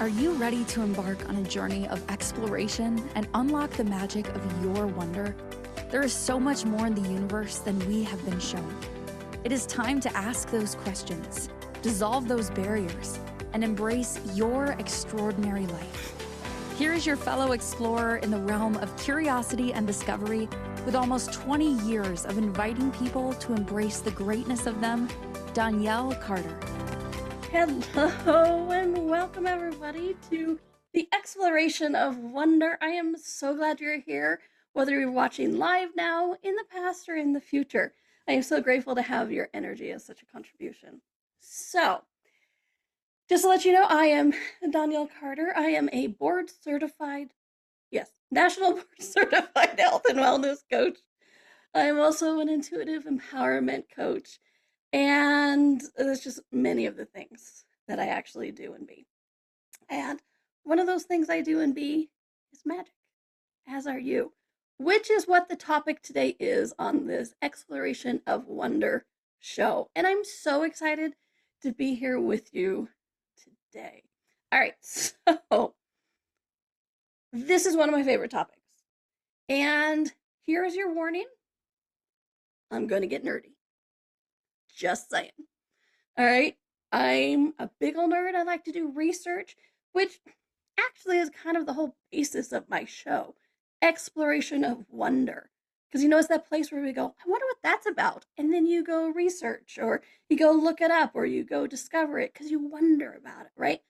Are you ready to embark on a journey of exploration and unlock the magic of your wonder? There is so much more in the universe than we have been shown. It is time to ask those questions, dissolve those barriers, and embrace your extraordinary life. Here is your fellow explorer in the realm of curiosity and discovery, with almost 20 years of inviting people to embrace the greatness of them, Donnielle Carter. Hello and welcome everybody to the exploration of wonder. I am so glad you're here, whether you're watching live now, in the past, or in the future. I am so grateful to have your energy as such a contribution. So, just to let you know, I am Donnielle Carter. I am a national board certified health and wellness coach. I am also an intuitive empowerment coach. And there's just many of the things that I actually do and be. And one of those things I do and be is magic, as are you, which is what the topic today is on this Exploration of Wonder show. And I'm so excited to be here with you today. All right, so this is one of my favorite topics. And here's your warning. I'm going to get nerdy. Just saying. All right. I'm a big old nerd. I like to do research, which actually is kind of the whole basis of my show, exploration of wonder. Because it's that place where we go, I wonder what that's about. And then you go research, or you go look it up, or you go discover it because you wonder about it, right?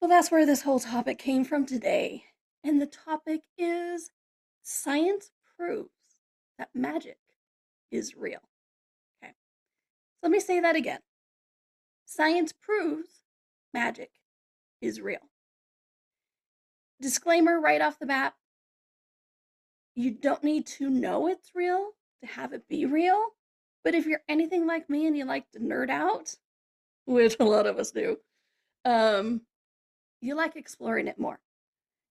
Well, that's where this whole topic came from today. And the topic is science proves that magic is real. Let me say that again. Science proves magic is real. Disclaimer right off the bat, you don't need to know it's real to have it be real. But if you're anything like me and you like to nerd out, which a lot of us do, you like exploring it more.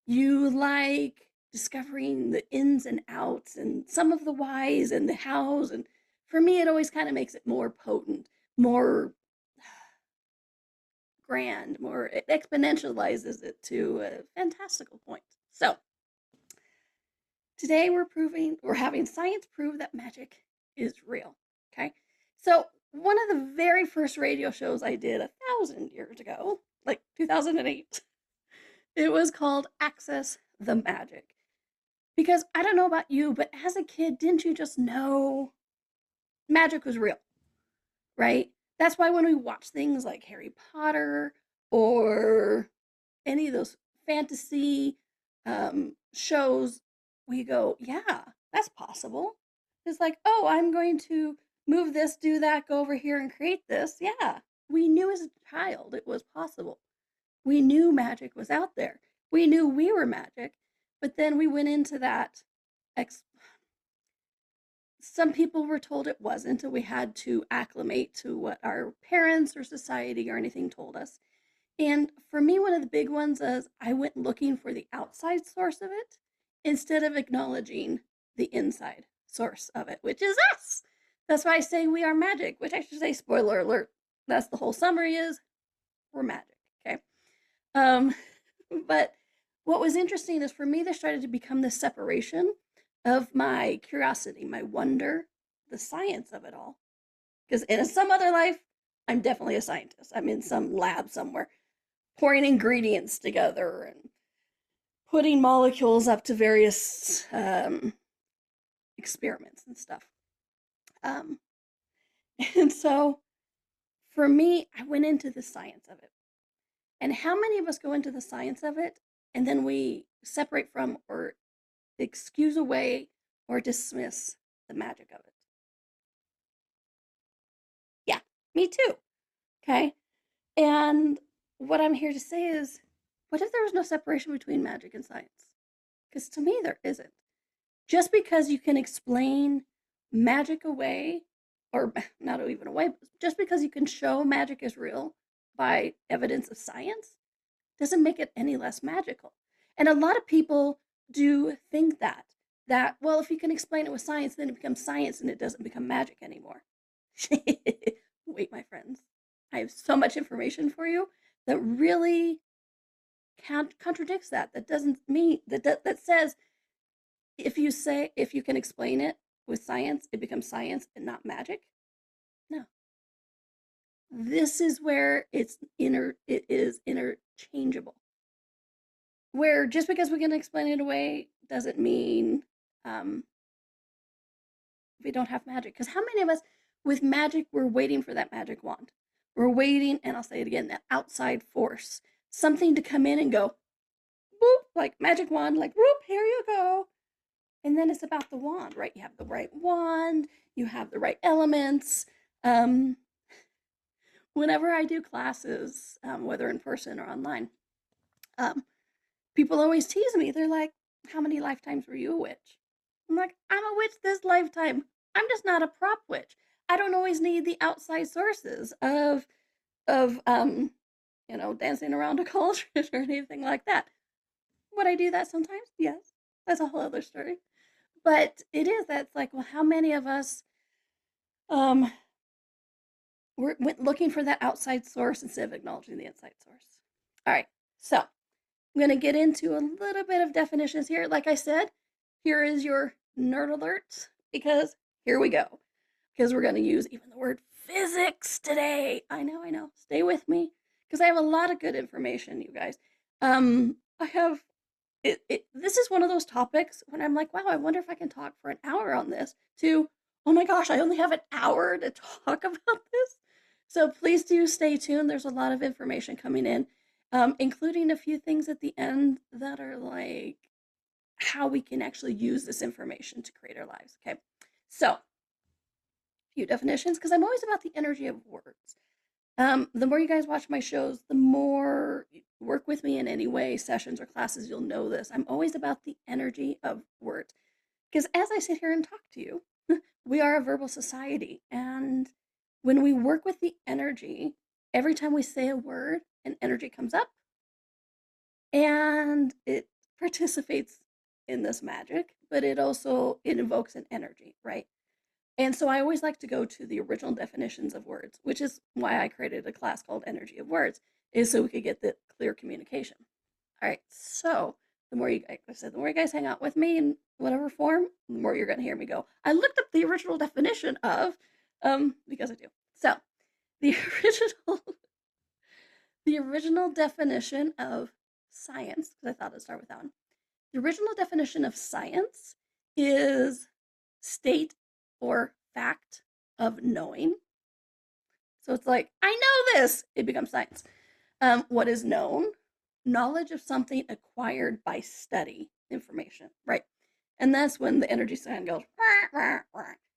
You like discovering the ins and outs and some of the whys and the hows. And for me, it always kind of makes it more potent, more grand, more, it exponentializes it to a fantastical point. So today we're having science prove that magic is real. Okay. So one of the very first radio shows I did 1,000 years ago, like 2008, it was called Access the Magic. Because I don't know about you, but as a kid, didn't you just know magic was real, right? That's why when we watch things like Harry Potter or any of those fantasy shows, we go, yeah, that's possible. It's like, oh, I'm going to move this, do that, go over here and create this. Yeah, we knew as a child it was possible. We knew magic was out there. We knew we were magic, but then we went into that some people were told it wasn't, and we had to acclimate to what our parents or society or anything told us. And for me, one of the big ones is I went looking for the outside source of it instead of acknowledging the inside source of it, which is us. That's why I say we are magic, which I should say, spoiler alert, that's the whole summary is we're magic, okay? But what was interesting is for me, this started to become this separation of my curiosity, my wonder, the science of it all. Because in some other life, I'm definitely a scientist. I'm in some lab somewhere, pouring ingredients together and putting molecules up to various experiments and stuff. And so for me, I went into the science of it. And how many of us go into the science of it and then we separate from or excuse away or dismiss the magic of it? Yeah, me too. Okay. And what I'm here to say is, what if there was no separation between magic and science? Because to me, there isn't. Just because you can explain magic away, or not even away, but just because you can show magic is real by evidence of science, doesn't make it any less magical. And a lot of people do think that, well, if you can explain it with science, then it becomes science and it doesn't become magic anymore. Wait, my friends, I have so much information for you that really contradicts that. That doesn't mean that says if you can explain it with science, it becomes science and not magic. No. This is where it is interchangeable. Where just because we can explain it away doesn't mean we don't have magic. Because how many of us with magic, we're waiting for that magic wand? We're waiting, and I'll say it again, that outside force, something to come in and go, boop, like magic wand, like, whoop, here you go. And then it's about the wand, right? You have the right wand, you have the right elements. Whenever I do classes, whether in person or online, people always tease me. They're like, how many lifetimes were you a witch? I'm like, I'm a witch this lifetime. I'm just not a prop witch. I don't always need the outside sources of dancing around a cauldron or anything like that. Would I do that sometimes? Yes. That's a whole other story. But it is that's like, well, how many of us we're looking for that outside source instead of acknowledging the inside source? All right. So I'm going to get into a little bit of definitions here. Like I said, here is your nerd alert because here we go. Because we're going to use even the word physics today. I know. Stay with me because I have a lot of good information, you guys. I have this is one of those topics when I'm like, wow, I wonder if I can talk for an hour on this, to, oh my gosh, I only have an hour to talk about this. So please do stay tuned. There's a lot of information coming in, including a few things at the end that are like how we can actually use this information to create our lives. Okay. So a few definitions, because I'm always about the energy of words. The more you guys watch my shows, the more you work with me in any way, sessions or classes, you'll know this. I'm always about the energy of words. Because as I sit here and talk to you, we are a verbal society. And when we work with the energy, every time we say a word, an energy comes up and it participates in this magic, but it invokes an energy, right? And so I always like to go to the original definitions of words, which is why I created a class called Energy of Words, is so we could get the clear communication. All right, so the more you guys hang out with me in whatever form, the more you're going to hear me go, I looked up the original definition of, because I do. So the original definition of science, because I thought I'd start with that one. The original definition of science is state or fact of knowing. So it's like, I know this, it becomes science. What is known? Knowledge of something acquired by study, information, right? And that's when the energy sign goes,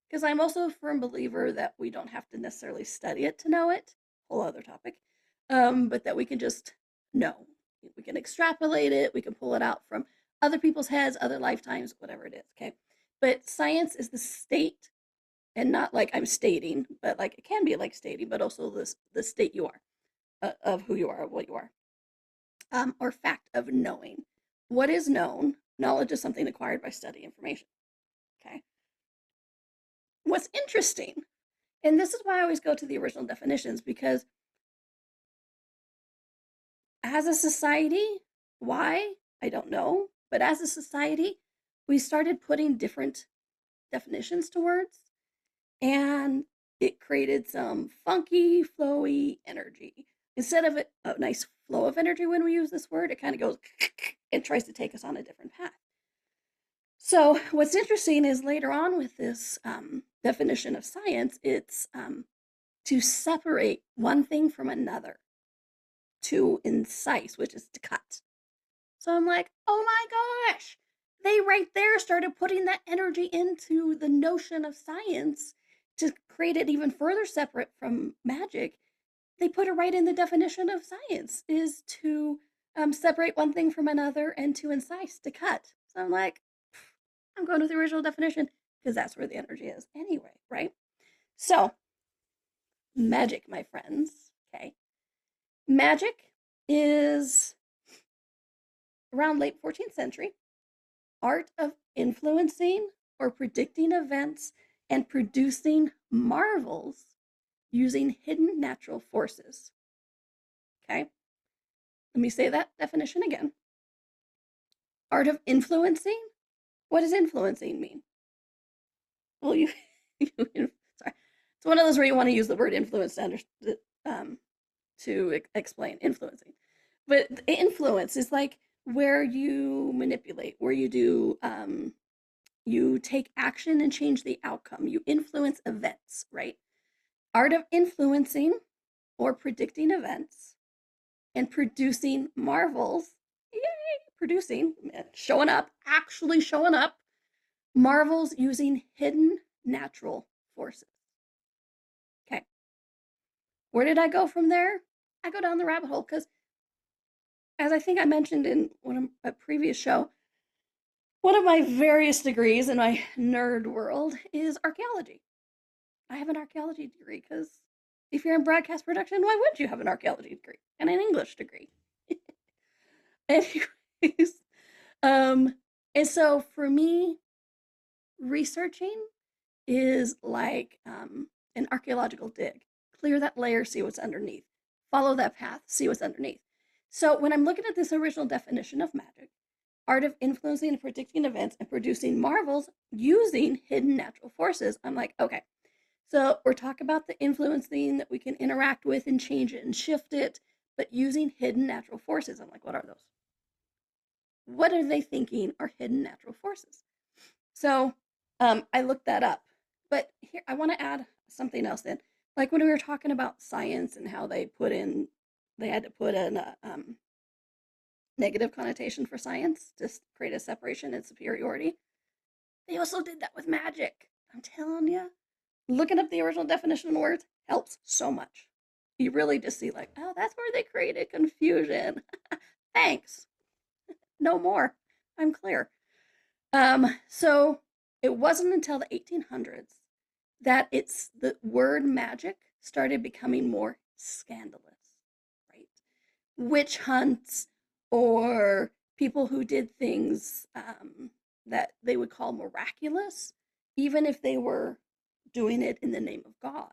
because I'm also a firm believer that we don't have to necessarily study it to know it, whole other topic, but that we can just know. We can extrapolate it, we can pull it out from other people's heads, other lifetimes, whatever it is, okay? But science is the state, and not like I'm stating, but like it can be like stating, but also the state you are, of who you are, of what you are, or fact of knowing. What is known? Knowledge is something acquired by study, information. Okay. What's interesting, and this is why I always go to the original definitions, because as a society, why? I don't know. But as a society, we started putting different definitions to words, and it created some funky, flowy energy. Instead of a nice flow of energy when we use this word, it kind of goes and tries to take us on a different path. So what's interesting is later on with this definition of science, it's to separate one thing from another, to incise, which is to cut. So I'm like, oh my gosh, they right there started putting that energy into the notion of science to create it even further separate from magic. They put it right in the definition of science, is to separate one thing from another and to incise, to cut. So I'm like, I'm going with the original definition because that's where the energy is anyway, right? So, magic, my friends, okay? Magic is around late 14th century, art of influencing or predicting events and producing marvels using hidden natural forces. Okay? Let me say that definition again. Art of influencing? What does influencing mean? Well, sorry. It's one of those where you want to use the word influence to explain influencing. But influence is like where you manipulate, where you do, you take action and change the outcome. You influence events, right? Art of influencing or predicting events and producing marvels. Yay! Producing, showing up, actually showing up, marvels using hidden natural forces. Okay. Where did I go from there? I go down the rabbit hole because, as I think I mentioned in a previous show, one of my various degrees in my nerd world is archaeology. I have an archaeology degree because if you're in broadcast production, why wouldn't you have an archaeology degree and an English degree? Anyways, and so for me, researching is like an archaeological dig. Clear that layer, see what's underneath. Follow that path, see what's underneath. So when I'm looking at this original definition of magic, art of influencing and predicting events and producing marvels using hidden natural forces, I'm like, okay, so we're talking about the influencing that we can interact with and change it and shift it, but using hidden natural forces. I'm like, what are those? What are they thinking are hidden natural forces? So I looked that up. But here, I want to add something else in. Like when we were talking about science and how they had to put in a negative connotation for science to create a separation and superiority. They also did that with magic. I'm telling you, looking up the original definition of words helps so much. You really just see like, oh, that's where they created confusion. Thanks. No more. I'm clear. So it wasn't until the 1800s that the word magic started becoming more scandalous, right? Witch hunts or people who did things that they would call miraculous, even if they were doing it in the name of God.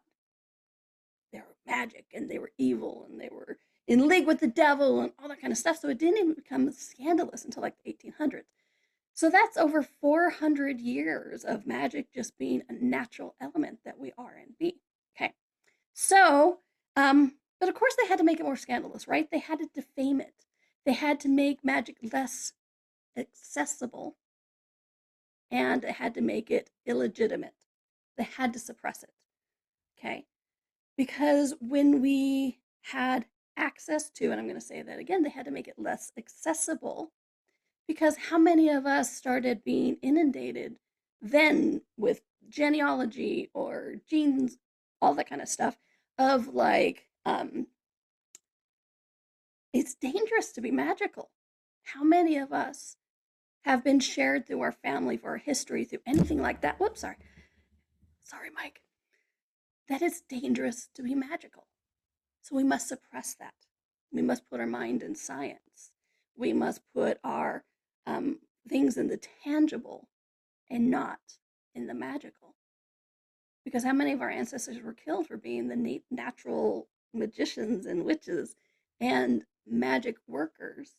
They were magic and they were evil and they were in league with the devil and all that kind of stuff. So it didn't even become scandalous until like the 1800s. So that's over 400 years of magic just being a natural element that we are and be. Okay. So, but of course they had to make it more scandalous, right? They had to defame it. They had to make magic less accessible and they had to make it illegitimate. They had to suppress it. Okay. Because when we had access to, and I'm going to say that again, they had to make it less accessible. Because how many of us started being inundated then with genealogy or genes, all that kind of stuff, of like, it's dangerous to be magical. How many of us have been shared through our family, for our history, through anything like that? Whoops, sorry. Sorry, Mike. That it's dangerous to be magical. So we must suppress that. We must put our mind in science. We must put our things in the tangible and not in the magical. Because how many of our ancestors were killed for being the natural magicians and witches and magic workers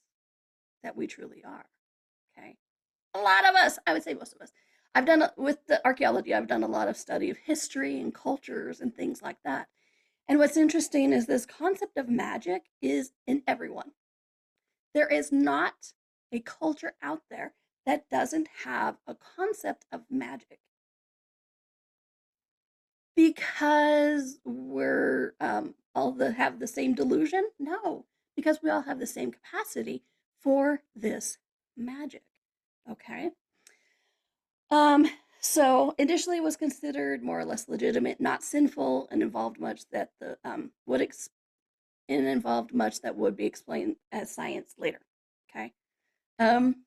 that we truly are? Okay. A lot of us, I would say most of us. I've done, with the archaeology, I've done a lot of study of history and cultures and things like that. And what's interesting is this concept of magic is in everyone. There is not a culture out there that doesn't have a concept of magic. Because we're have the same delusion? No, because we all have the same capacity for this magic. Okay. So initially it was considered more or less legitimate, not sinful, and involved much that involved much that would be explained as science later. Okay.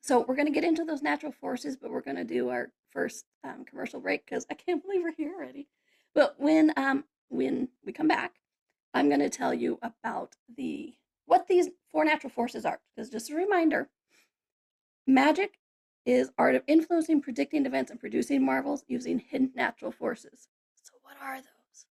So we're going to get into those natural forces, but we're going to do our first commercial break because I can't believe we're here already. But when we come back, I'm going to tell you about what these four natural forces are. Because just a reminder, magic is art of influencing, predicting events, and producing marvels using hidden natural forces. So what are those?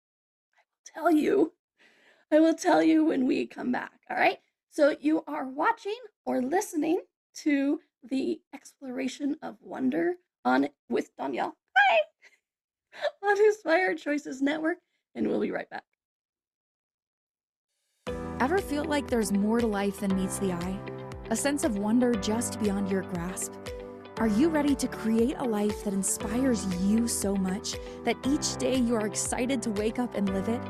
I will tell you when we come back. All right. So you are watching or listening to the exploration of wonder on with Donnielle. Hi, on Inspired Choices Network, and we'll be right back. Ever feel like there's more to life than meets the eye? A sense of wonder just beyond your grasp? Are you ready to create a life that inspires you so much that each day you are excited to wake up and live it?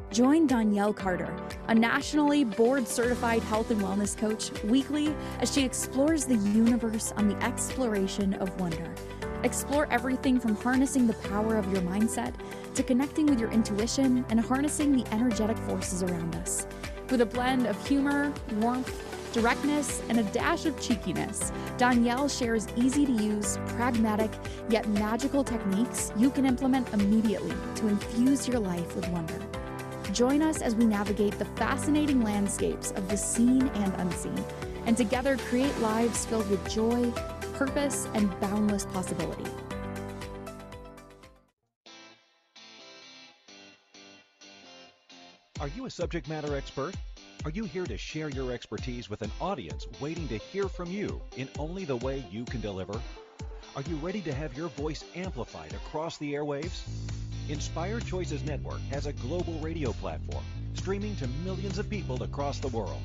Join Donnielle Carter, a nationally board-certified health and wellness coach, weekly as she explores the universe on the exploration of wonder. Explore everything from harnessing the power of your mindset to connecting with your intuition and harnessing the energetic forces around us. With a blend of humor, warmth, directness, and a dash of cheekiness, Donnielle shares easy-to-use, pragmatic, yet magical techniques you can implement immediately to infuse your life with wonder. Join us as we navigate the fascinating landscapes of the seen and unseen, and together create lives filled with joy, purpose, and boundless possibility. Are you a subject matter expert? Are you here to share your expertise with an audience waiting to hear from you in only the way you can deliver? Are you ready to have your voice amplified across the airwaves? Inspired Choices Network has a global radio platform streaming to millions of people across the world.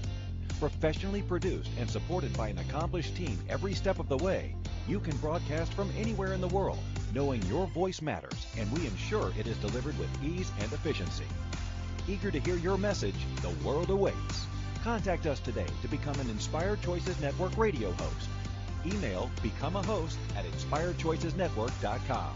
Professionally produced and supported by an accomplished team every step of the way, you can broadcast from anywhere in the world, knowing your voice matters, and we ensure it is delivered with ease and efficiency. Eager to hear your message, the world awaits. Contact us today to become an Inspired Choices Network radio host. Email becomeahost at inspiredchoicesnetwork.com.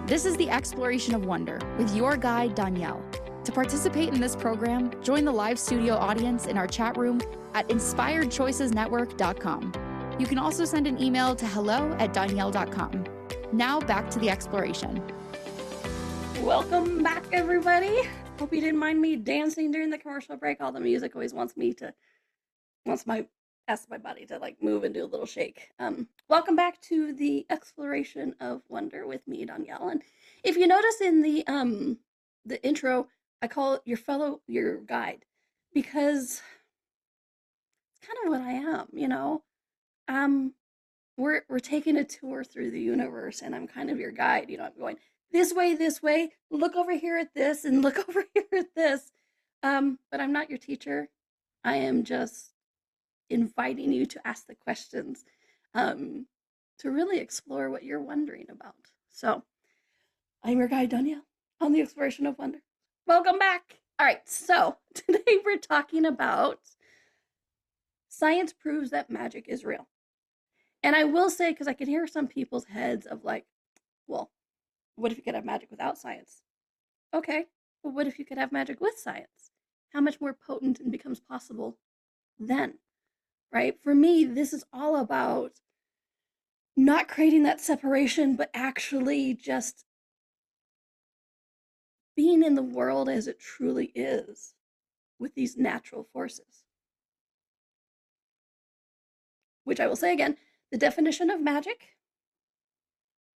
This is the exploration of wonder with your guide, Donnielle. To participate in this program, join the live studio audience in our chat room at inspiredchoicesnetwork.com. You can also send an email to hello@donnielle.com. Now back to the exploration. Welcome back, everybody. Hope you didn't mind me dancing during the commercial break. All the music always ask my body to like move and do a little shake. Welcome back to the exploration of wonder with me, Donnielle. And if you notice in the intro, I call it your guide, because it's kind of what I am, you know. We're taking a tour through the universe, and I'm kind of your guide. You know, I'm going this way, look over here at this, and look over here at this. But I'm not your teacher. I am just inviting you to ask the questions, to really explore what you're wondering about. So, I'm your guide, Donnielle, on the exploration of wonder. Welcome back. All right, so today we're talking about science proves that magic is real. And I will say, because I can hear some people's heads of like, well, what if you could have magic without science? Okay, but what if you could have magic with science? How much more potent and becomes possible then, right? For me, this is all about not creating that separation, but actually just being in the world as it truly is with these natural forces. Which I will say again, the definition of magic: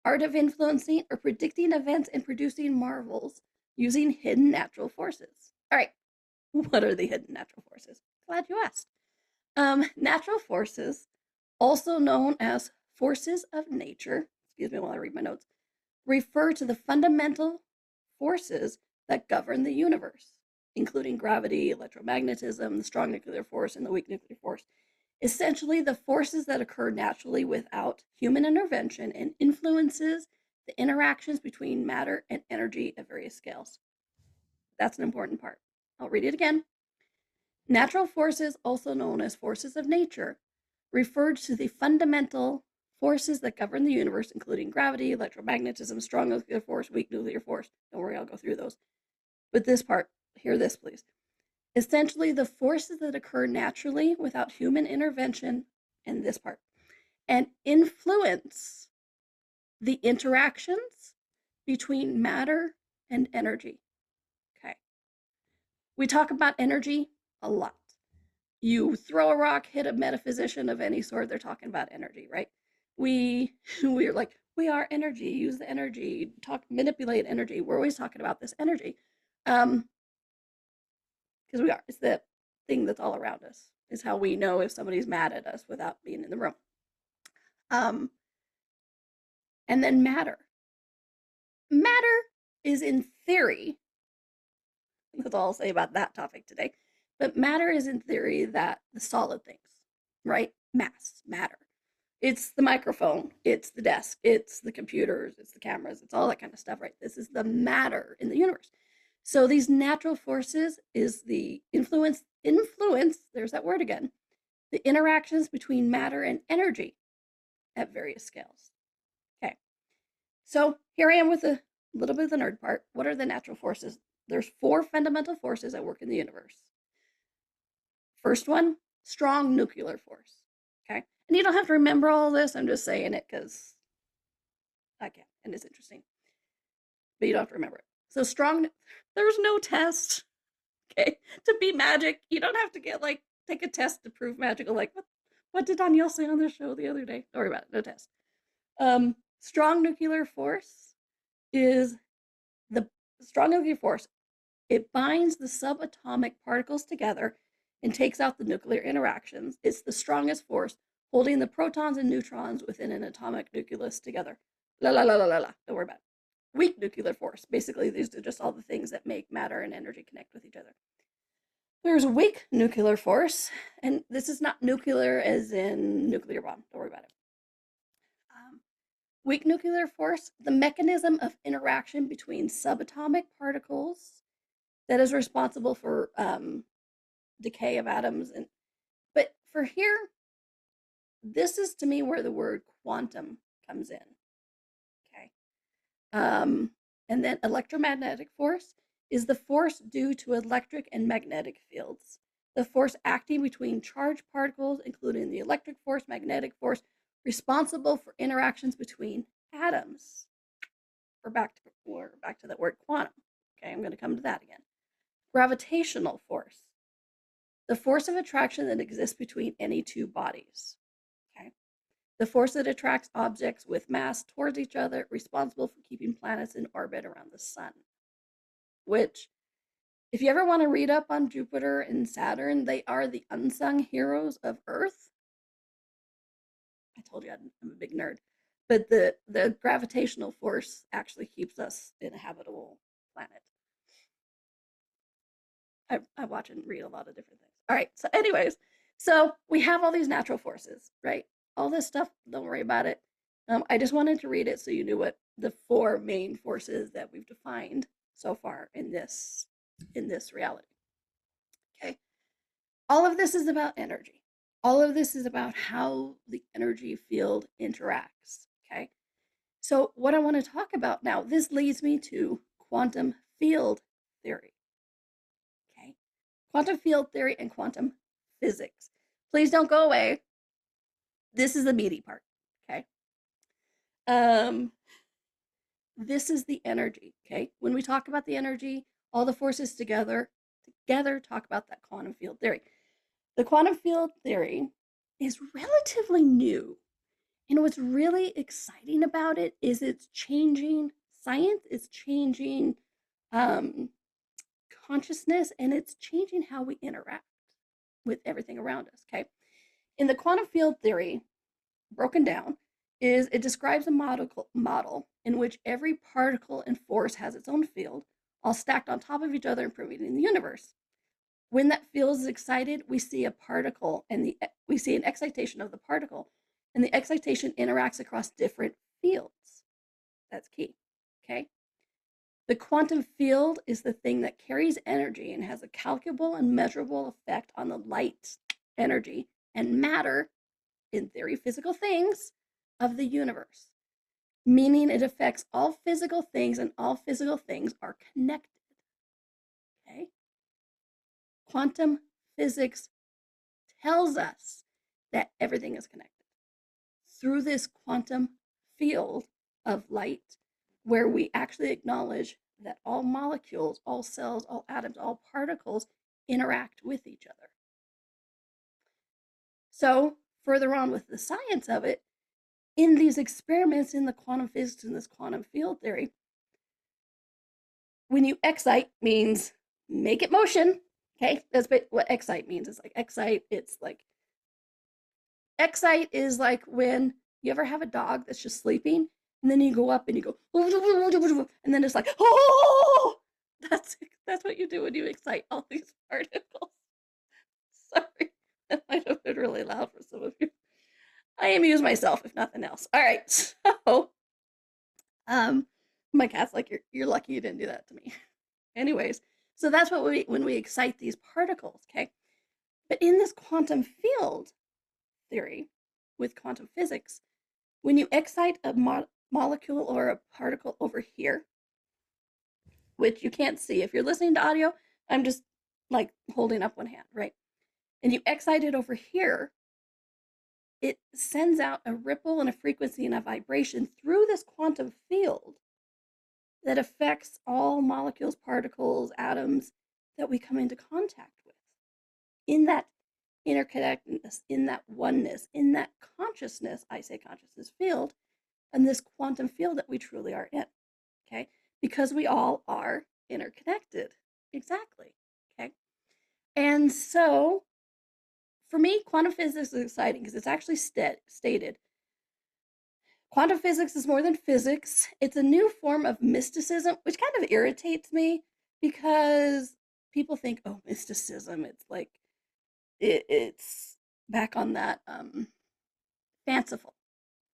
art of influencing or predicting events and producing marvels using hidden natural forces. All right, what are the hidden natural forces? Glad you asked. Natural forces, also known as forces of nature, excuse me while I read my notes, refer to the fundamental forces that govern the universe, including gravity, electromagnetism, the strong nuclear force, and the weak nuclear force. Essentially, the forces that occur naturally without human intervention and influences the interactions between matter and energy at various scales. That's an important part. I'll read it again. Natural forces, also known as forces of nature, referred to the fundamental forces that govern the universe, including gravity, electromagnetism, strong nuclear force, weak nuclear force. Don't worry, I'll go through those. But this part, hear this, please. Essentially, the forces that occur naturally without human intervention, and this part, and influence the interactions between matter and energy. Okay. We talk about energy a lot. You throw a rock, hit a metaphysician of any sort, they're talking about energy, right? We're like, we are energy, use the energy, manipulate energy. We're always talking about this energy. because we are. It's the thing that's all around us. Is how we know if somebody's mad at us without being in the room. Um, and then matter. Matter is in theory, that's all I'll say about that topic today, but matter is in theory that the solid things, right? Mass, matter. It's the microphone, it's the desk, it's the computers, it's the cameras, it's all that kind of stuff, right? This is the matter in the universe. So these natural forces is the influence, there's that word again, the interactions between matter and energy at various scales. Okay. So here I am with a little bit of the nerd part. What are the natural forces? There's 4 fundamental forces that work in the universe. First one, strong nuclear force. Okay. And you don't have to remember all this. I'm just saying it because I can, and it's interesting. But you don't have to remember it. So strong, there's no test. Okay. To be magic, you don't have to get take a test to prove magical. Like what did Donnielle say on the show the other day? Don't worry about it. No test. Strong nuclear force is the strong nuclear force. It binds the subatomic particles together and takes out the nuclear interactions. It's the strongest force, holding the protons and neutrons within an atomic nucleus together. La la la la la la. Don't worry about it. Weak nuclear force. Basically, these are just all the things that make matter and energy connect with each other. There's weak nuclear force, and this is not nuclear as in nuclear bomb. Don't worry about it. Weak nuclear force, the mechanism of interaction between subatomic particles that is responsible for decay of atoms. But for here, this is to me where the word quantum comes in. Okay. And then electromagnetic force is the force due to electric and magnetic fields. The force acting between charged particles, including the electric force, magnetic force, responsible for interactions between atoms. We're back to that word quantum. Okay, I'm going to come to that again. Gravitational force, the force of attraction that exists between any 2 bodies. Okay, the force that attracts objects with mass towards each other, responsible for keeping planets in orbit around the sun. Which, if you ever want to read up on Jupiter and Saturn, they are the unsung heroes of Earth. I told you I'm a big nerd. But the gravitational force actually keeps us in a habitable planet. I watch and read a lot of different things. All right, so anyways, so we have all these natural forces, right? All this stuff, don't worry about it. I just wanted to read it so you knew what the 4 main forces that we've defined so far in this reality. Okay. All of this is about energy. All of this is about how the energy field interacts. Okay. So what I want to talk about now, this leads me to quantum field theory. Okay. Quantum field theory and quantum physics. Please don't go away. This is the meaty part. Okay. This is the energy. Okay. When we talk about the energy, all the forces together talk about that quantum field theory. The quantum field theory is relatively new. And what's really exciting about it is it's changing science, it's changing consciousness, and it's changing how we interact with everything around us. Okay. In the quantum field theory, broken down, is it describes a model in which every particle and force has its own field, all stacked on top of each other and permeating the universe. When that field is excited, we see a particle, and we see an excitation of the particle, and the excitation interacts across different fields. That's key. Okay. The quantum field is the thing that carries energy and has a calculable and measurable effect on the light, energy, and matter, in theory, physical things of the universe, meaning it affects all physical things, and all physical things are connected. Okay? Quantum physics tells us that everything is connected through this quantum field of light, where we actually acknowledge that all molecules, all cells, all atoms, all particles interact with each other. So further on with the science of it, in these experiments in the quantum physics and this quantum field theory, when you excite means make it motion, Okay, that's what excite means. It's like excite. It's like excite is like when you ever have a dog that's just sleeping, and then you go up and you go, and then it's like, oh, that's what you do when you excite all these particles. Sorry, that might have been really loud for some of you. I amuse myself, if nothing else. All right, so my cat's like, you're lucky you didn't do that to me. Anyways, so that's what when we excite these particles, okay? But in this quantum field theory with quantum physics, when you excite a molecule or a particle over here, which you can't see if you're listening to audio, I'm just like holding up one hand, right? And you excite it over here, it sends out a ripple and a frequency and a vibration through this quantum field that affects all molecules, particles, atoms that we come into contact with. In that interconnectedness, in that oneness, in that consciousness, I say consciousness field, and this quantum field that we truly are in, okay? Because we all are interconnected. Exactly, okay? And so, for me, quantum physics is exciting because it's actually stated. Quantum physics is more than physics. It's a new form of mysticism, which kind of irritates me because people think, oh, mysticism, it's like, it's back on that fanciful,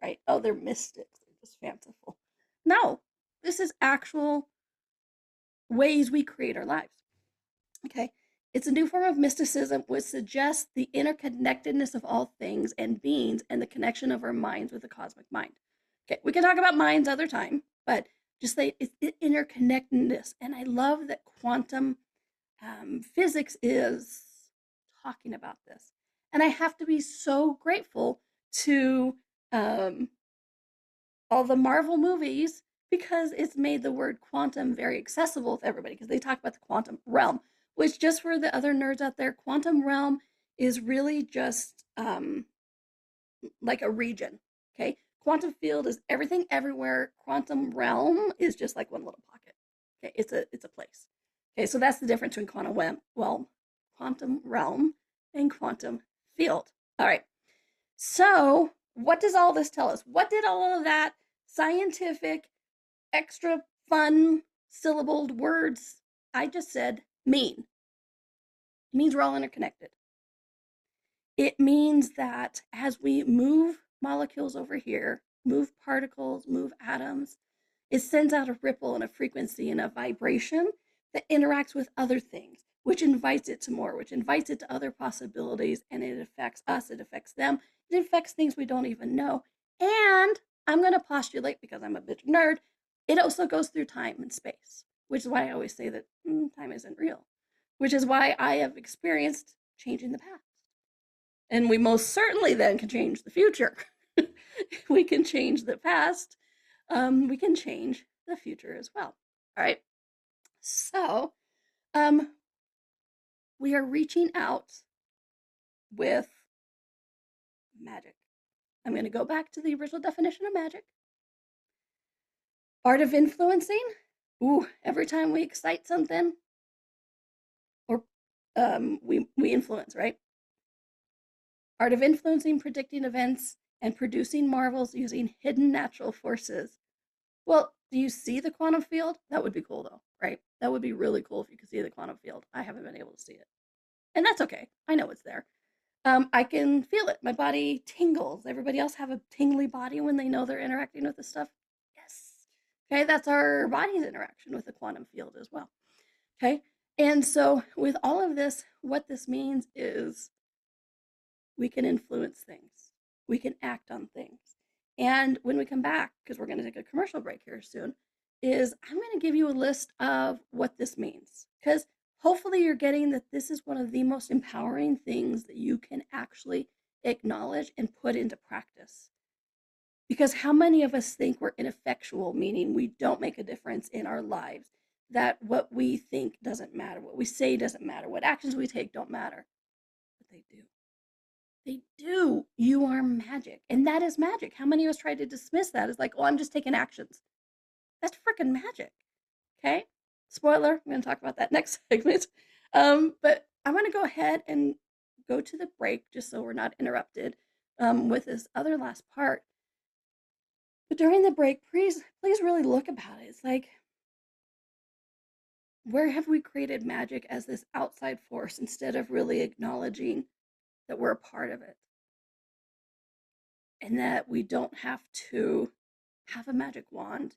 right? Oh, they're mystics, they're just fanciful. No, this is actual ways we create our lives, okay? It's a new form of mysticism which suggests the interconnectedness of all things and beings and the connection of our minds with the cosmic mind. Okay, we can talk about minds other time, but just say it's interconnectedness. And I love that quantum physics is talking about this. And I have to be so grateful to all the Marvel movies because it's made the word quantum very accessible to everybody because they talk about the quantum realm, which, just for the other nerds out there, quantum realm is really just like a region, okay? Quantum field is everything everywhere. Quantum realm is just like one little pocket, okay? It's a place. Okay, so that's the difference between quantum realm and quantum field. All right, so what does all this tell us? What did all of that scientific, extra fun, syllabled words I just said mean? It means we're all interconnected. It means that as we move molecules over here, move particles, move atoms, it sends out a ripple and a frequency and a vibration that interacts with other things, which invites it to more, which invites it to other possibilities, and it affects us, it affects them, it affects things we don't even know. And I'm going to postulate, because I'm a bit nerd, it also goes through time and space, which is why I always say that time isn't real, which is why I have experienced changing the past. And we most certainly then can change the future. We can change the past. We can change the future as well. All right. So we are reaching out with magic. I'm going to go back to the original definition of magic. Art of influencing. Ooh, every time we excite something, or we influence, right? Art of influencing, predicting events, and producing marvels using hidden natural forces. Well, do you see the quantum field? That would be cool, though, right? That would be really cool if you could see the quantum field. I haven't been able to see it. And that's okay. I know it's there. I can feel it. My body tingles. Everybody else have a tingly body when they know they're interacting with this stuff? Yes. Okay, that's our body's interaction with the quantum field as well. Okay, and so with all of this, what this means is we can influence things. We can act on things. And when we come back, because we're going to take a commercial break here soon, is I'm going to give you a list of what this means. Because hopefully you're getting that this is one of the most empowering things that you can actually acknowledge and put into practice. Because how many of us think we're ineffectual, meaning we don't make a difference in our lives, that what we think doesn't matter, what we say doesn't matter, what actions we take don't matter. But they do. They do. You are magic. And that is magic. How many of us try to dismiss that as like, oh, I'm just taking actions? That's freaking magic. Okay? Spoiler, I'm going to talk about that next segment. But I want to go ahead and go to the break just so we're not interrupted with this other last part. But during the break, please really look about it. It's like, where have we created magic as this outside force instead of really acknowledging that we're a part of it and that we don't have to have a magic wand,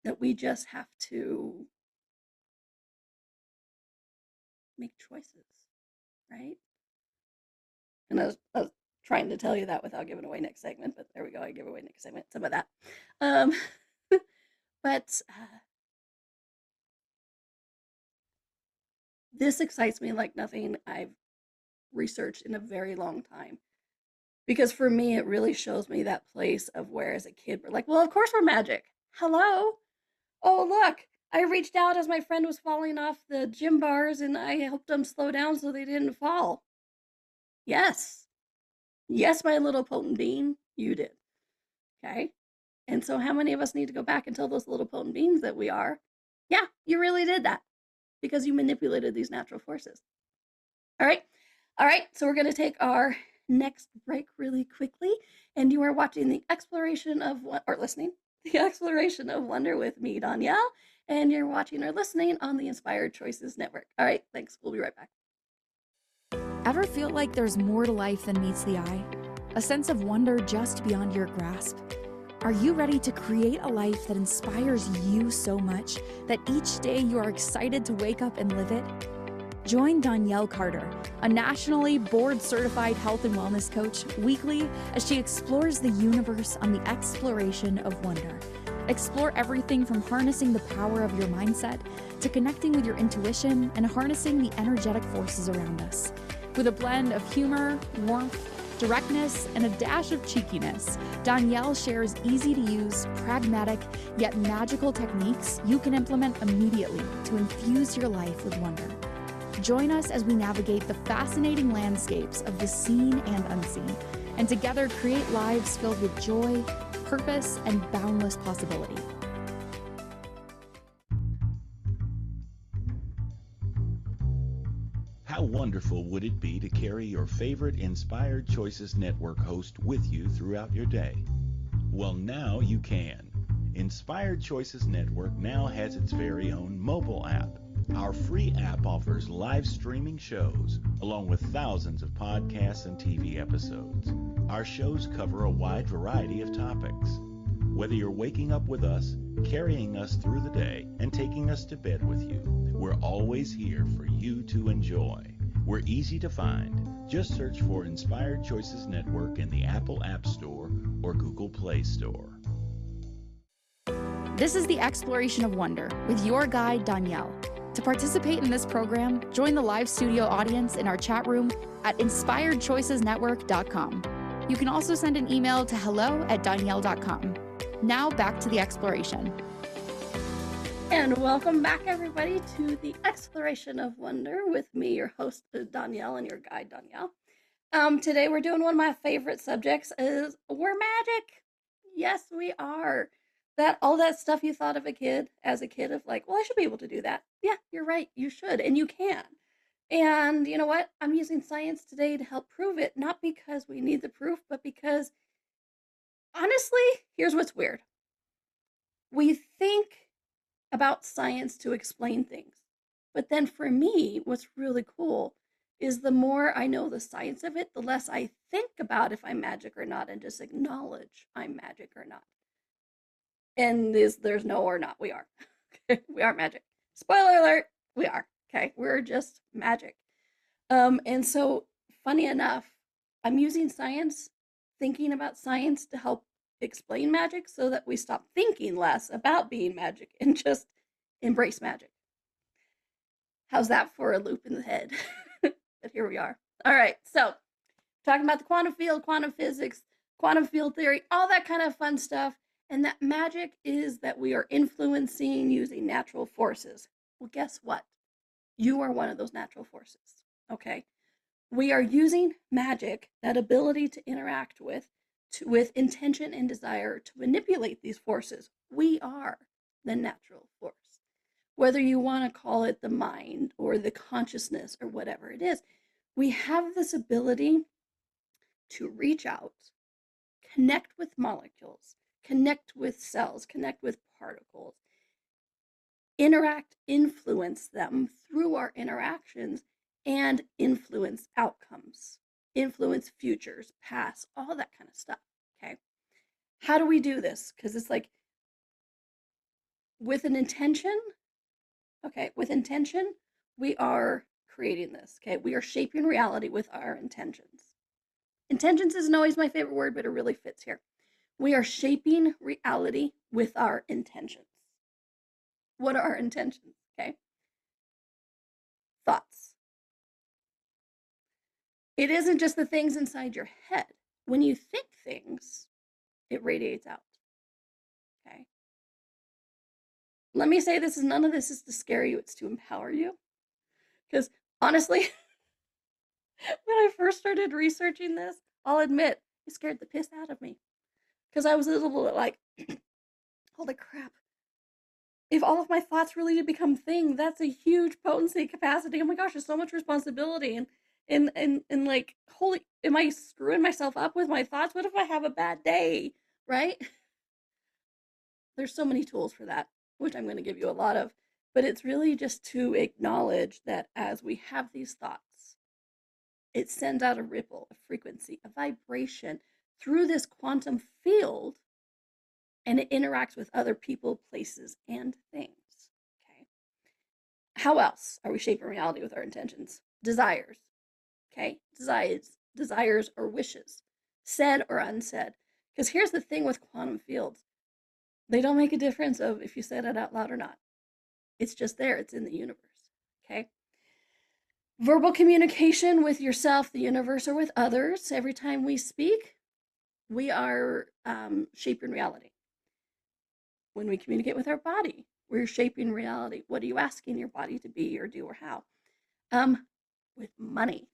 that we just have to make choices, right? And I was trying to tell you that without giving away next segment, but there we go. I give away next segment, some of that. Um, but this excites me like nothing I've researched in a very long time. Because for me, it really shows me that place of where as a kid, we're like, well, of course we're magic. Hello. Oh, look, I reached out as my friend was falling off the gym bars and I helped them slow down so they didn't fall. Yes. Yes, my little potent bean, you did. Okay. And so how many of us need to go back and tell those little potent beans that we are, yeah, you really did that because you manipulated these natural forces. All right. All right. So we're going to take our next break really quickly. And you are watching the exploration of or listening, the exploration of wonder with me, Donnielle. And you're watching or listening on the Inspired Choices Network. All right. Thanks. We'll be right back. Ever feel like there's more to life than meets the eye? A sense of wonder just beyond your grasp? Are you ready to create a life that inspires you so much that each day you are excited to wake up and live it? Join Donnielle Carter, a nationally board-certified health and wellness coach, weekly as she explores the universe on the exploration of wonder. Explore everything from harnessing the power of your mindset to connecting with your intuition and harnessing the energetic forces around us. With a blend of humor, warmth, directness, and a dash of cheekiness, Donnielle shares easy-to-use, pragmatic, yet magical techniques you can implement immediately to infuse your life with wonder. Join us as we navigate the fascinating landscapes of the seen and unseen, and together create lives filled with joy, purpose, and boundless possibility. How wonderful would it be to carry your favorite Inspired Choices Network host with you throughout your day? Well, now you can. Inspired Choices Network now has its very own mobile app. Our free app offers live streaming shows, along with thousands of podcasts and TV episodes. Our shows cover a wide variety of topics. Whether you're waking up with us, carrying us through the day, and taking us to bed with you, we're always here for you to enjoy. We're easy to find. Just search for Inspired Choices Network in the Apple App Store or Google Play Store. This is the Exploration of Wonder with your guide, Donnielle. To participate in this program, join the live studio audience in our chat room at inspiredchoicesnetwork.com. You can also send an email to hello@donnielle.com. Now back to the exploration. And welcome back, everybody, to the Exploration of Wonder with me, your host, Donnielle, and your guide, Donnielle. Today we're doing one of my favorite subjects is we're magic. Yes, we are. All that stuff you thought of as a kid of like, well, I should be able to do that. Yeah, you're right. You should, and you can. And you know what? I'm using science today to help prove it, not because we need the proof, but because honestly, here's what's weird. We think about science to explain things. But then for me, what's really cool is the more I know the science of it, the less I think about if I'm magic or not and just acknowledge I'm magic or not. And there's no or not. We are. We are magic. Spoiler alert, we are. Okay, we're just magic. And so funny enough, I'm using science, thinking about science to help explain magic so that we stop thinking less about being magic and just embrace magic. How's that for a loop in the head? But here we are. All right, so talking about the quantum field, quantum physics, quantum field theory, all that kind of fun stuff. And that magic is that we are influencing using natural forces. Well, guess what? You are one of those natural forces, okay? We are using magic, that ability to interact with intention and desire to manipulate these forces. We are the natural force. whether you want to call it the mind or the consciousness or whatever it is. We have this ability to reach out, connect with molecules, connect with cells, connect with particles, interact, influence them through our interactions, and influence outcomes, influence futures, past, all that kind of stuff. Okay. How do we do this? Because it's like with an intention, okay, with intention, we are creating this. Okay. We are shaping reality with our intentions. Intentions isn't always my favorite word, but it really fits here. We are shaping reality with our intentions. What are our intentions? Okay. Thoughts. It isn't just the things inside your head. When you think things, it radiates out. Okay. Let me say this is none of this is to scare you, it's to empower you. Because honestly, when I first started researching this, I'll admit, it scared the piss out of me. Because I was a little bit like, holy crap. If all of my thoughts really did become thing, that's a huge potency capacity. Oh my gosh, there's so much responsibility. And like, holy, am I screwing myself up with my thoughts? What if I have a bad day? Right? There's so many tools for that, which I'm going to give you a lot of. But it's really just to acknowledge that as we have these thoughts, it sends out a ripple, a frequency, a vibration through this quantum field, and it interacts with other people, places, and things. Okay. How else are we shaping reality with our intentions? Desires. Okay. Desires or wishes, said or unsaid. Because here's the thing with quantum fields. They don't make a difference of if you said it out loud or not. It's just there. It's in the universe. Okay. Verbal communication with yourself, the universe, or with others. Every time we speak, we are shaping reality. When we communicate with our body, we're shaping reality. What are you asking your body to be or do or how? With money.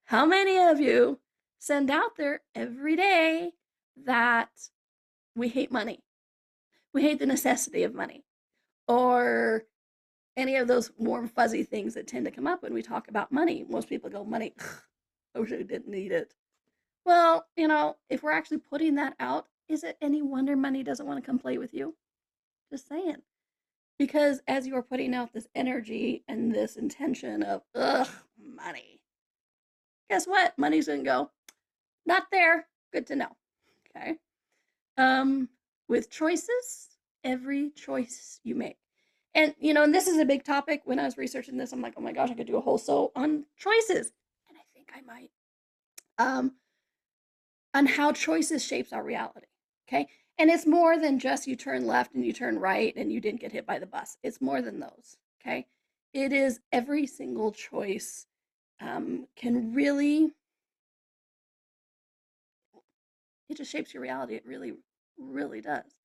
How many of you send out there every day that we hate money? We hate the necessity of money, or any of those warm, fuzzy things that tend to come up when we talk about money. Most people go, money, I wish I didn't need it. Well, if we're actually putting that out, is it any wonder money doesn't want to come play with you? Just saying. Because as you are putting out this energy and this intention of, money, guess what? Money's going to go, not there. Good to know. Okay. With choices, every choice you make. And, and this is a big topic. When I was researching this, I'm like, oh my gosh, I could do a whole show on choices. And I think I might. On how choices shapes our reality. Okay. And it's more than just you turn left and you turn right and you didn't get hit by the bus. It's more than those. Okay. It is every single choice can really, it just shapes your reality. It really, really does.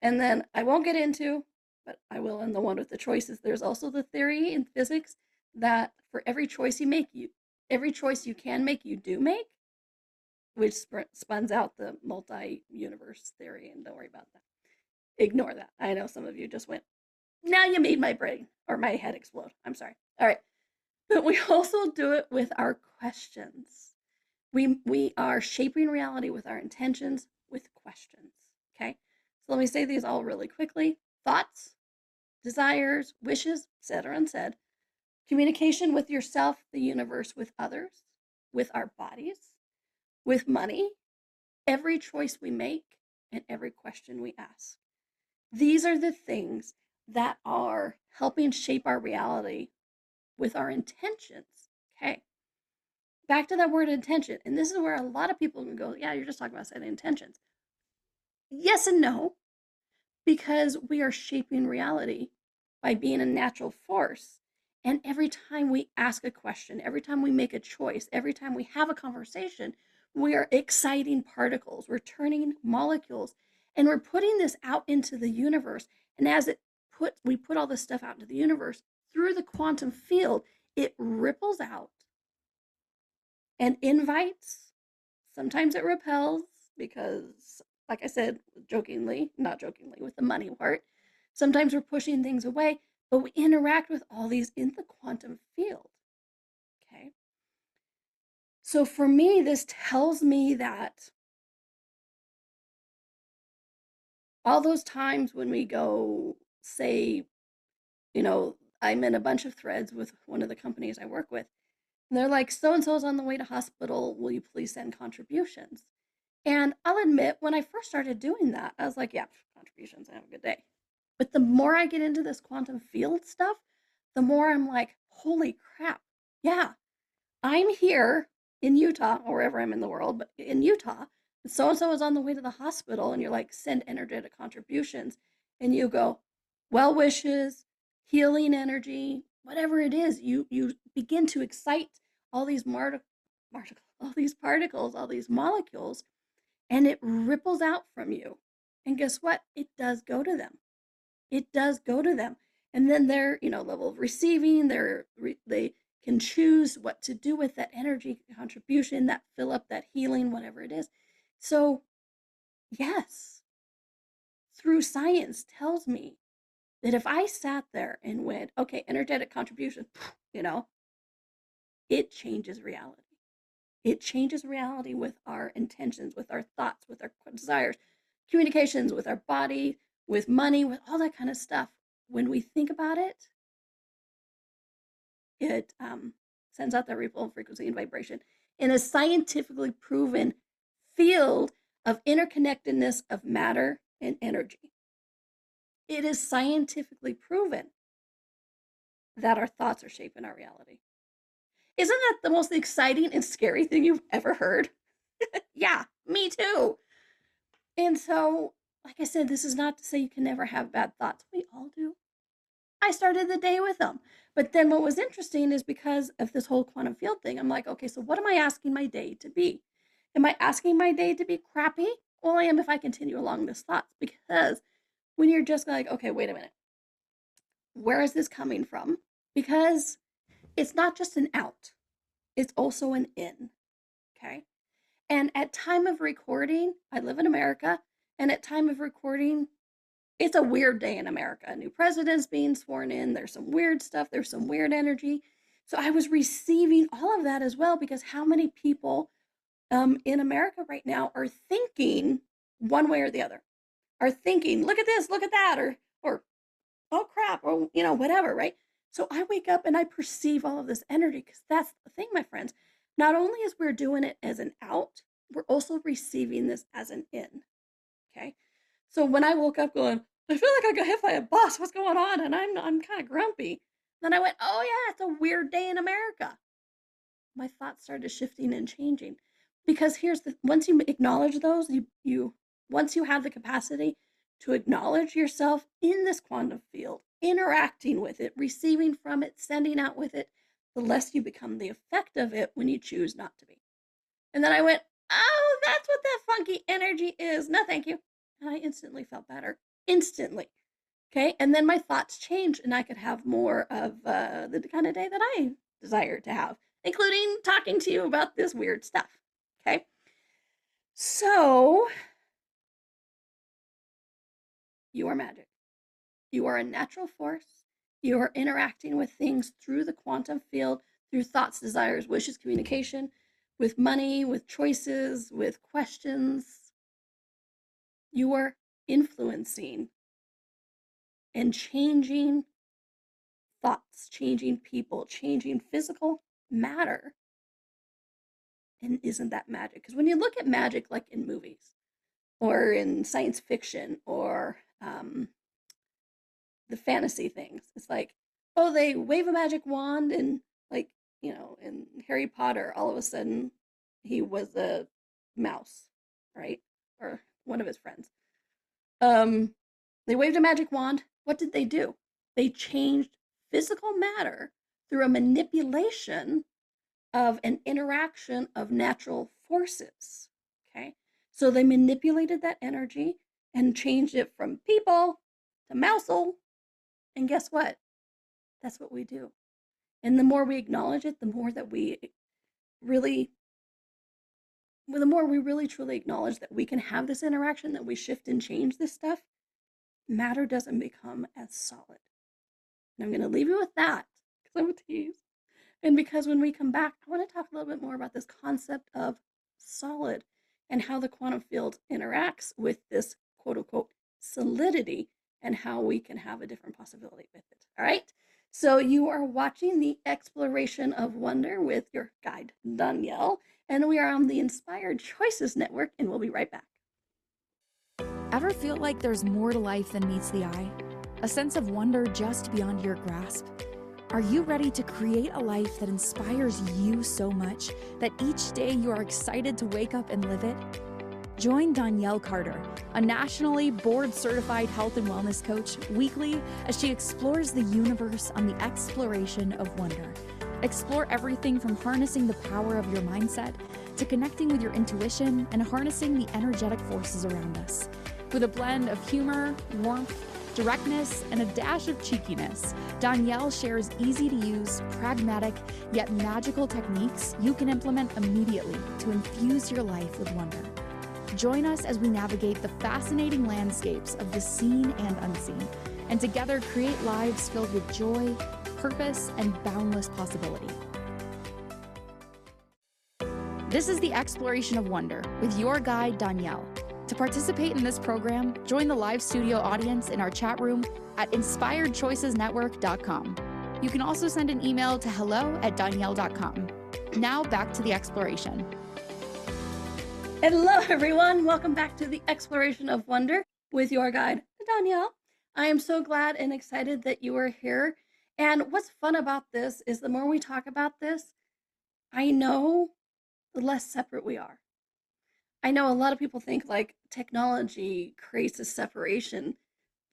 And then I won't get into, but I will in the one with the choices. There's also the theory in physics that for every choice you make, every choice you can make, you do make, which spuns out the multi-universe theory. And don't worry about that. Ignore that. I know some of you just went, now you made my brain or my head explode. I'm sorry. All right. But we also do it with our questions. We are shaping reality with our intentions, with questions. Okay. So let me say these all really quickly. Thoughts, desires, wishes, said or unsaid, communication with yourself, the universe, with others, with our bodies, with money, every choice we make, and every question we ask. These are the things that are helping shape our reality with our intentions. Okay. Back to that word intention. And this is where a lot of people can go, yeah, you're just talking about setting intentions. Yes and no, because we are shaping reality by being a natural force. And every time we ask a question, every time we make a choice, every time we have a conversation, we are exciting particles. We're turning molecules, and we're putting this out into the universe. And as we put all this stuff out into the universe through the quantum field, it ripples out and invites. Sometimes it repels because, like I said, not jokingly, with the money part, Sometimes we're pushing things away, but we interact with all these in the quantum field. Okay. So for me, this tells me that all those times when we go, say, I'm in a bunch of threads with one of the companies I work with, and they're like, so and so's on the way to hospital. Will you please send contributions? And I'll admit, when I first started doing that, I was like, yeah, contributions, and have a good day. But the more I get into this quantum field stuff, the more I'm like, holy crap. Yeah, I'm here in Utah, or wherever I'm in the world, but in Utah, so and so is on the way to the hospital, and you're like, send energetic contributions. And you go, well wishes, healing energy, whatever it is, you begin to excite all these all these particles, all these molecules, and it ripples out from you. And guess what? It does go to them. It does go to them. And then their, level of receiving, they can choose what to do with that energy contribution, that fill up, that healing, whatever it is. So, yes, through science tells me that if I sat there and went, okay, energetic contribution, it changes reality. It changes reality with our intentions, with our thoughts, with our desires, communications, with our body, with money, with all that kind of stuff. When we think about it, it sends out that ripple frequency and vibration in a scientifically proven field of interconnectedness of matter and energy. It is scientifically proven that our thoughts are shaping our reality. Isn't that the most exciting and scary thing you've ever heard? Yeah, me too. And so, like I said, this is not to say you can never have bad thoughts. We all do. I started the day with them. But then what was interesting is because of this whole quantum field thing, I'm like, okay, so what am I asking my day to be? Am I asking my day to be crappy? Well, I am if I continue along this thought. Because when you're just like, okay, wait a minute, where is this coming from? Because it's not just an out, it's also an in. Okay. And at time of recording, I live in America, and at time of recording, it's a weird day in America. A new president's being sworn in. There's some weird stuff. There's some weird energy. So I was receiving all of that as well, because how many people in America right now are thinking one way or the other, are thinking, look at this, look at that, or oh crap, or whatever, right? So I wake up and I perceive all of this energy, because that's the thing, my friends. Not only is we're doing it as an out, we're also receiving this as an in. Okay. So when I woke up going, I feel like I got hit by a bus. What's going on? And I'm kind of grumpy. Then I went, oh yeah, it's a weird day in America. My thoughts started shifting and changing, because once you acknowledge those, you once you have the capacity to acknowledge yourself in this quantum field, interacting with it, receiving from it, sending out with it, the less you become the effect of it when you choose not to be. And then I went, oh, that's what that funky energy is. No, thank you. And I instantly felt better. Instantly. Okay. And then my thoughts changed, and I could have more of the kind of day that I desired to have, including talking to you about this weird stuff. Okay. So, you are magic. You are a natural force. You are interacting with things through the quantum field, through thoughts, desires, wishes, communication, with money, with choices, with questions. You are influencing and changing thoughts, changing people, changing physical matter. And isn't that magic? Because when you look at magic, like in movies or in science fiction or the fantasy things, it's like, oh, they wave a magic wand, and like, in Harry Potter, all of a sudden he was a mouse, right? Or one of his friends. They waved a magic wand. What did they do? They changed physical matter through a manipulation of an interaction of natural forces. Okay. So they manipulated that energy and changed it from people to mousel. And guess what? That's what we do. And the more we acknowledge it, the more we really truly acknowledge that we can have this interaction, that we shift and change this stuff, matter doesn't become as solid. And I'm going to leave you with that because I'm a tease. And because when we come back, I want to talk a little bit more about this concept of solid and how the quantum field interacts with this quote unquote solidity and how we can have a different possibility with it. All right. So you are watching the Exploration of Wonder with your guide, Donnielle, and we are on the Inspired Choices Network, and we'll be right back. Ever feel like there's more to life than meets the eye? A sense of wonder just beyond your grasp? Are you ready to create a life that inspires you so much that each day you are excited to wake up and live it? Join Donnielle Carter, a nationally board-certified health and wellness coach, weekly as she explores the universe on the Exploration of Wonder. Explore everything from harnessing the power of your mindset to connecting with your intuition and harnessing the energetic forces around us. With a blend of humor, warmth, directness, and a dash of cheekiness, Donnielle shares easy-to-use, pragmatic, yet magical techniques you can implement immediately to infuse your life with wonder. Join us as we navigate the fascinating landscapes of the seen and unseen, and together create lives filled with joy, purpose, and boundless possibility. This is the Exploration of Wonder with your guide, Donnielle. To participate in this program, join the live studio audience in our chat room at inspiredchoicesnetwork.com. You can also send an email to hello@donnielle.com. Now back to the exploration. Hello, everyone. Welcome back to the Exploration of Wonder with your guide, Donnielle. I am so glad and excited that you are here. And what's fun about this is the more we talk about this, I know the less separate we are. I know a lot of people think like technology creates a separation,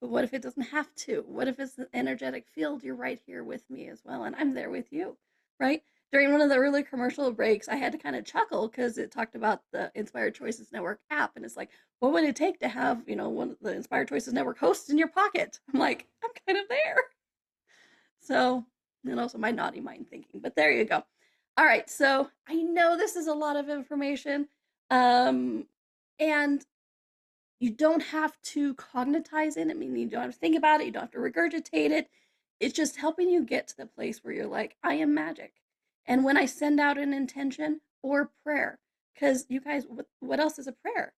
but what if it doesn't have to? What if it's an energetic field? You're right here with me as well, and I'm there with you, right? During one of the early commercial breaks, I had to kind of chuckle because it talked about the Inspired Choices Network app, and it's like, what would it take to have, one of the Inspired Choices Network hosts in your pocket? I'm like, I'm kind of there. So, and also my naughty mind thinking, but there you go. All right, so I know this is a lot of information, and you don't have to cognitize it. I mean, you don't have to think about it. You don't have to regurgitate it. It's just helping you get to the place where you're like, I am magic. And when I send out an intention or prayer, because you guys, what else is a prayer?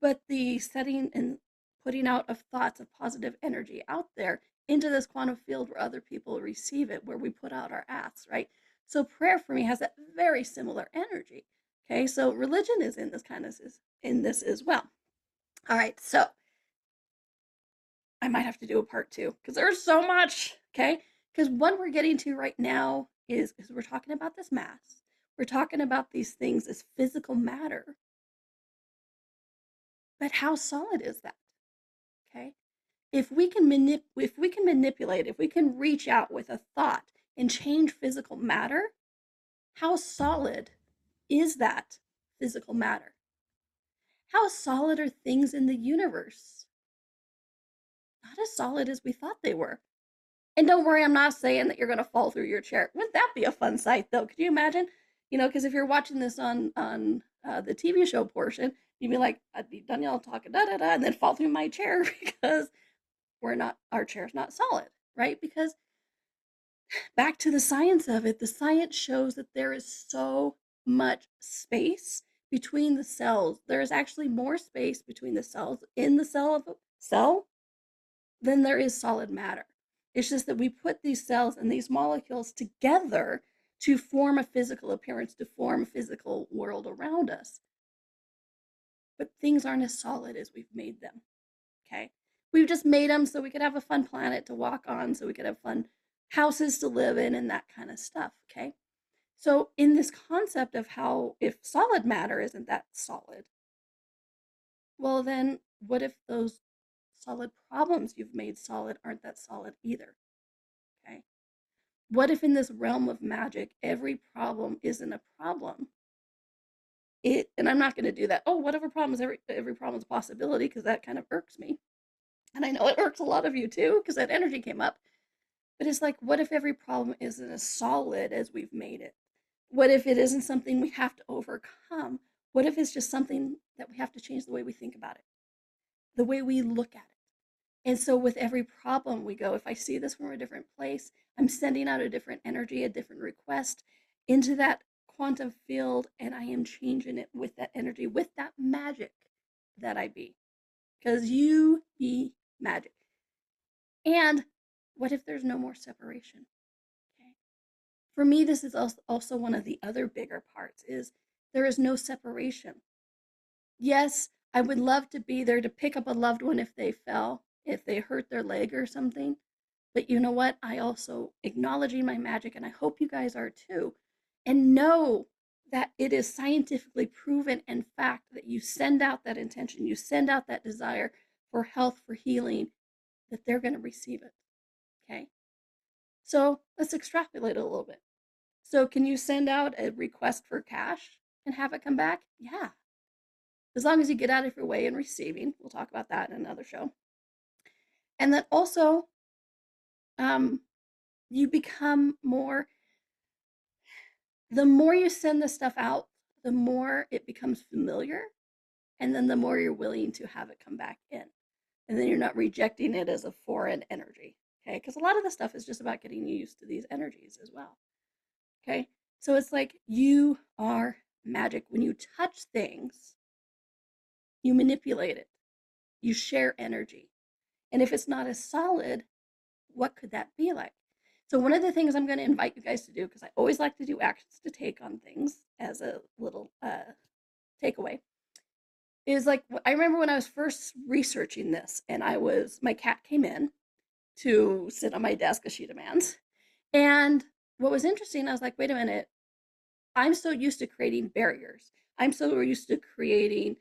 But the setting and putting out of thoughts of positive energy out there into this quantum field where other people receive it, where we put out our asks, right? So prayer for me has that very similar energy. Okay, so religion is in this as well. All right, so I might have to do a part two because there's so much. Okay, because what we're getting to right now is we're talking about this mass. We're talking about these things as physical matter. But how solid is that? Okay, if we can manipulate, if we can reach out with a thought and change physical matter, how solid is that physical matter? How solid are things in the universe? Not as solid as we thought they were. And don't worry, I'm not saying that you're going to fall through your chair. Wouldn't that be a fun sight, though? Could you imagine? Because if you're watching this on the TV show portion, you'd be like, I'd be Donnielle talking da-da-da, and then fall through my chair because our chair's not solid, right? Because back to the science of it, the science shows that there is so much space between the cells. There is actually more space between the cells in the cell of a cell than there is solid matter. It's just that we put these cells and these molecules together to form a physical appearance, to form a physical world around us. But things aren't as solid as we've made them, okay? We've just made them so we could have a fun planet to walk on, so we could have fun houses to live in and that kind of stuff, okay? So in this concept of how if solid matter isn't that solid, well then what if those solid problems you've made solid aren't that solid either, okay? What if in this realm of magic, every problem isn't a problem? And I'm not going to do that. Oh, whatever problem is every problem is a possibility, because that kind of irks me. And I know it irks a lot of you too, because that energy came up. But it's like, what if every problem isn't as solid as we've made it? What if it isn't something we have to overcome? What if it's just something that we have to change the way we think about it, the way we look at it? And so with every problem we go, if I see this from a different place, I'm sending out a different energy, a different request into that quantum field, and I am changing it with that energy, with that magic that I be. Because you be magic. And what if there's no more separation? Okay. For me, this is also one of the other bigger parts is there is no separation. Yes, I would love to be there to pick up a loved one if they fell, if they hurt their leg or something. But you know what? I also acknowledging my magic, and I hope you guys are too, and know that it is scientifically proven and fact that you send out that intention, you send out that desire for health, for healing, that they're going to receive it. Okay. So let's extrapolate a little bit. So can you send out a request for cash and have it come back? Yeah. As long as you get out of your way in receiving. We'll talk about that in another show. And then also, you become more, the more you send the stuff out, the more it becomes familiar. And then the more you're willing to have it come back in. And then you're not rejecting it as a foreign energy. Okay. Because a lot of the stuff is just about getting used to these energies as well. Okay. So it's like you are magic. When you touch things, you manipulate it, you share energy. And if it's not as solid, what could that be like? So one of the things I'm going to invite you guys to do, because I always like to do actions to take on things as a little takeaway, is like, I remember when I was first researching this and my cat came in to sit on my desk as she demands. And what was interesting, I was like, wait a minute, I'm so used to creating barriers. I'm so used to creating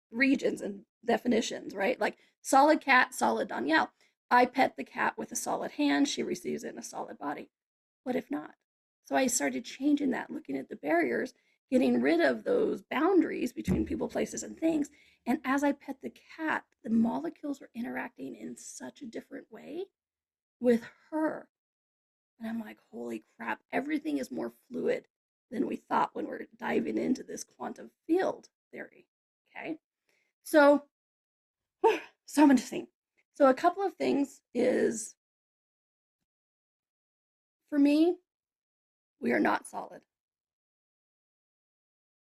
regions and definitions, right? Like solid cat, solid Donnielle. I pet the cat with a solid hand. She receives it in a solid body. What if not? So I started changing that, looking at the barriers, getting rid of those boundaries between people, places, and things. And as I pet the cat, the molecules were interacting in such a different way with her. And I'm like, holy crap, everything is more fluid than we thought when we're diving into this quantum field theory. Okay. So interesting. So a couple of things is, for me, we are not solid.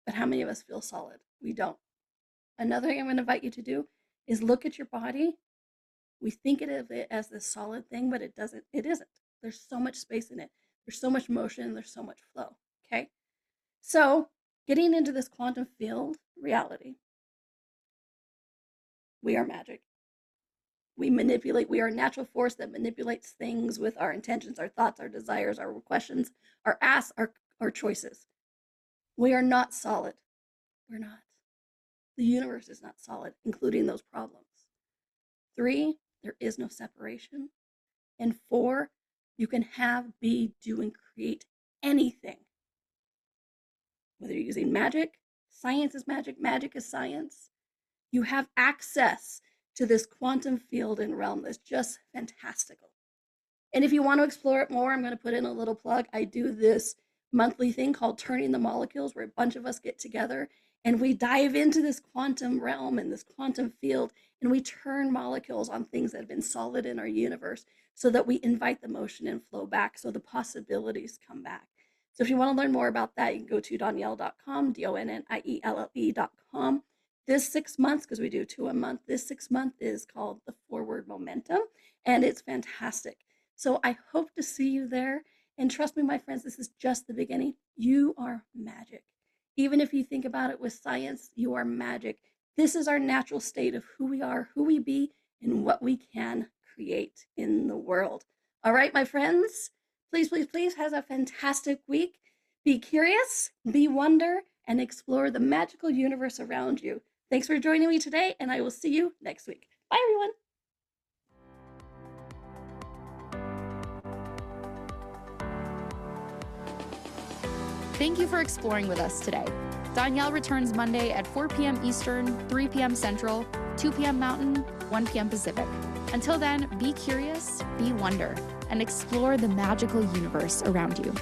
But how many of us feel solid? We don't. Another thing I'm going to invite you to do is look at your body. We think of it as this solid thing, but it isn't. There's so much space in it. There's so much motion. There's so much flow. Okay. So getting into this quantum field reality, we are magic. We are a natural force that manipulates things with our intentions, our thoughts, our desires, our questions, our asks, our choices. We are not solid. We're not. The universe is not solid, including those problems. 3, there is no separation. And 4, you can have, be, do, and create anything. Whether you're using magic, science is magic, magic is science. You have access to this quantum field and realm that's just fantastical. And if you want to explore it more, I'm going to put in a little plug. I do this monthly thing called Turning the Molecules, where a bunch of us get together and we dive into this quantum realm and this quantum field, and we turn molecules on things that have been solid in our universe so that we invite the motion and flow back, so the possibilities come back. So if you want to learn more about that, you can go to donnielle.com, DONNIELLE.com. This 6 months, because we do 2 a month, this 6 month is called the Forward Momentum, and it's fantastic. So I hope to see you there. And trust me, my friends, this is just the beginning. You are magic. Even if you think about it with science, you are magic. This is our natural state of who we are, who we be, and what we can create in the world. All right, my friends, please, please, please have a fantastic week. Be curious, be wonder, and explore the magical universe around you. Thanks for joining me today, and I will see you next week. Bye, everyone. Thank you for exploring with us today. Donnielle returns Monday at 4 p.m. Eastern, 3 p.m. Central, 2 p.m. Mountain, 1 p.m. Pacific. Until then, be curious, be wonder, and explore the magical universe around you.